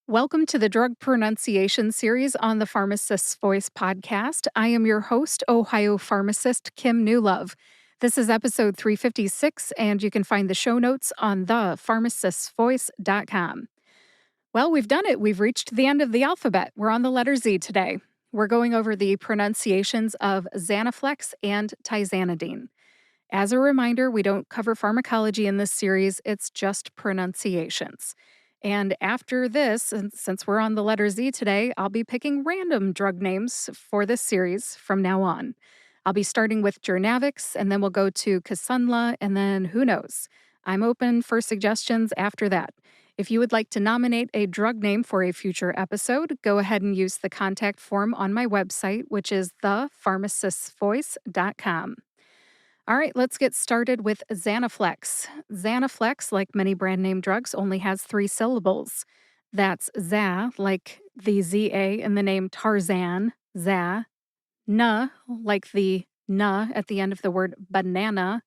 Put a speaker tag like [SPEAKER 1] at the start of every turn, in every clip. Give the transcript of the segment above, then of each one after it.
[SPEAKER 1] Welcome to the Drug Pronunciation Series on the Pharmacist's Voice podcast. I am your host, Ohio pharmacist Kim Newlove. This is episode 356, and you can find the show notes on thepharmacistvoice.com. Well, we've done it. We've reached the end of the alphabet. We're on the letter Z today. We're going over the pronunciations of Zanaflex and tye-ZAN-i-deen. As a reminder, we don't cover pharmacology in this series, it's just pronunciations. And after this, and since we're on the letter Z today, I'll be picking random drug names for this series from now on. I'll be starting with Journavx, and then we'll go to Kisunla, and then who knows? I'm open for suggestions after that. If you would like to nominate a drug name for a future episode, go ahead and use the contact form on my website, which is thepharmacistvoice.com. All right, let's get started with Zanaflex. Zanaflex, like many brand name drugs, only has 3 syllables. That's ZA, like the ZA in the name Tarzan, ZA, na, like the na at the end of the word banana,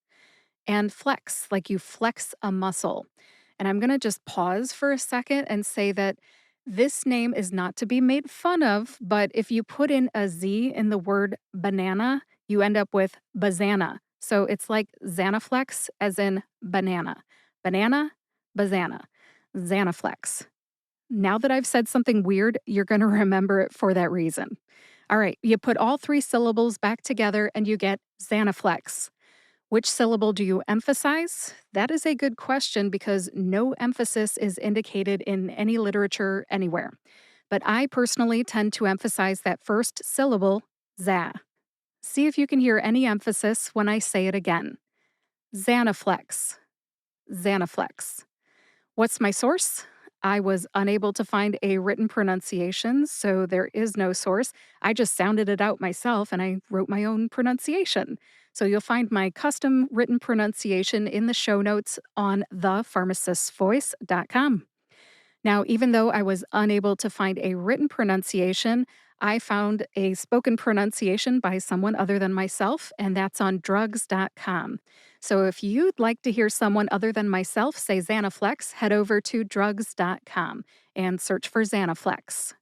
[SPEAKER 1] and flex, like you flex a muscle. And I'm going to just pause for a second and say that this name is not to be made fun of, but if you put in a Z in the word banana, you end up with bazana. So it's like Zanaflex as in banana. Banana, bazana. Zanaflex. Now that I've said something weird, you're going to remember it for that reason. All right, you put all 3 syllables back together and you get Zanaflex. Which syllable do you emphasize? That is a good question because no emphasis is indicated in any literature anywhere. But I personally tend to emphasize that first syllable, za. See if you can hear any emphasis when I say it again. Zanaflex. Zanaflex. What's my source? I was unable to find a written pronunciation, so there is no source. I just sounded it out myself and I wrote my own pronunciation. So you'll find my custom written pronunciation in the show notes on thepharmacistvoice.com. Now, even though I was unable to find a written pronunciation, I found a spoken pronunciation by someone other than myself, and that's on drugs.com. So if you'd like to hear someone other than myself say Zanaflex, head over to drugs.com and search for Zanaflex.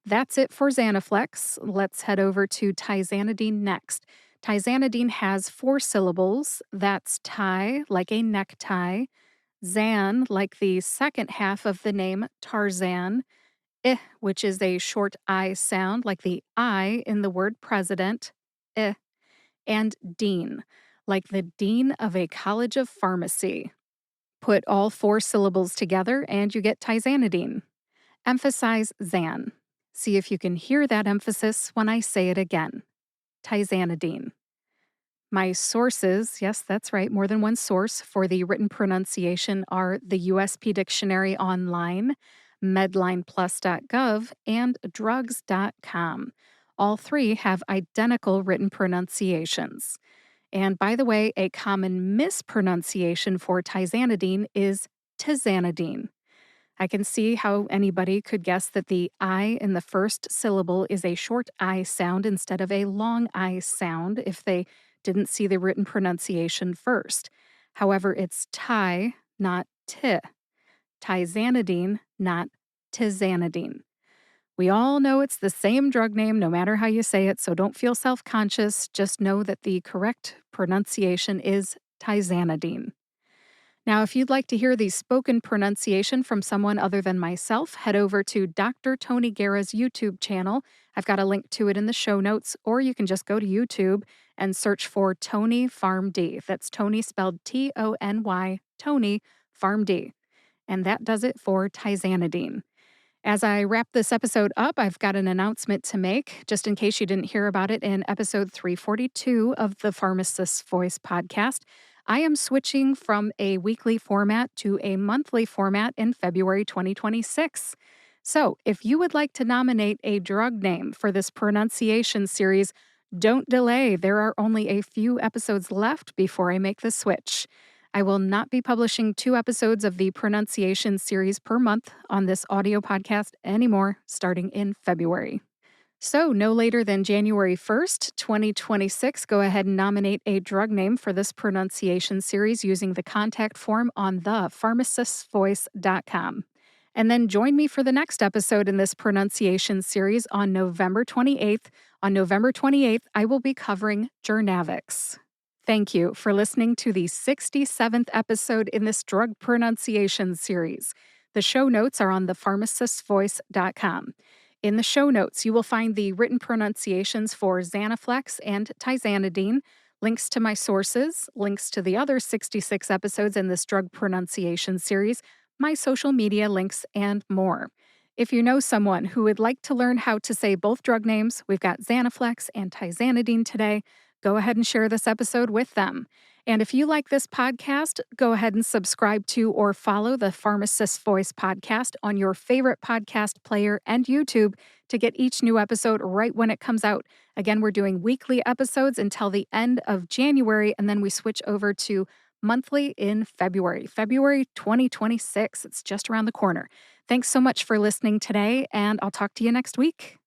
[SPEAKER 1] That's it for Zanaflex. Let's head over to tye-ZAN-i-deen next. Tye-ZAN-i-deen has 4 syllables. That's tye, like a necktie, Zan, like the second half of the name Tarzan, which is a short I sound, like the I in the word president, and dean, like the dean of a college of pharmacy. Put all 4 syllables together and you get tye-ZAN-i-deen. Emphasize Zan. See if you can hear that emphasis when I say it again. Tye-ZAN-i-deen. My sources, yes, that's right, more than one source for the written pronunciation are the USP Dictionary Online, medlineplus.gov, and drugs.com. All 3 have identical written pronunciations. And by the way, a common mispronunciation for tye-ZAN-i-deen is Tizanidine. I can see how anybody could guess that the I in the first syllable is a short I sound instead of a long I sound if they didn't see the written pronunciation first. However, it's tye, not ti. Tye-ZAN-i-deen, not Tizanidine. We all know it's the same drug name no matter how you say it, so don't feel self-conscious. Just know that the correct pronunciation is tye-ZAN-i-deen. Now, if you'd like to hear the spoken pronunciation from someone other than myself, head over to Dr. Tony Guerra's YouTube channel. I've got a link to it in the show notes, or you can just go to YouTube and search for Tony PharmD. That's Tony spelled Tony, Tony PharmD. And that does it for tye-ZAN-i-deen. As I wrap this episode up, I've got an announcement to make, just in case you didn't hear about it in episode 342 of the Pharmacist's Voice podcast. I am switching from a weekly format to a monthly format in February 2026. So, if you would like to nominate a drug name for this pronunciation series, don't delay. There are only a few episodes left before I make the switch. I will not be publishing 2 episodes of the pronunciation series per month on this audio podcast anymore, starting in February. So, no later than January 1st, 2026, go ahead and nominate a drug name for this pronunciation series using the contact form on thepharmacistvoice.com. And then join me for the next episode in this pronunciation series on November 28th. On November 28th, I will be covering Journavx. Thank you for listening to the 67th episode in this drug pronunciation series. The show notes are on thepharmacistvoice.com. In the show notes, you will find the written pronunciations for Zanaflex and tye-ZAN-i-deen, links to my sources, links to the other 66 episodes in this drug pronunciation series, my social media links, and more. If you know someone who would like to learn how to say both drug names, we've got Zanaflex and tye-ZAN-i-deen today. Go ahead and share this episode with them. And if you like this podcast, go ahead and subscribe to or follow the Pharmacist Voice podcast on your favorite podcast player and YouTube to get each new episode right when it comes out. Again, we're doing weekly episodes until the end of January, and then we switch over to monthly in February 2026. It's just around the corner. Thanks so much for listening today, and I'll talk to you next week.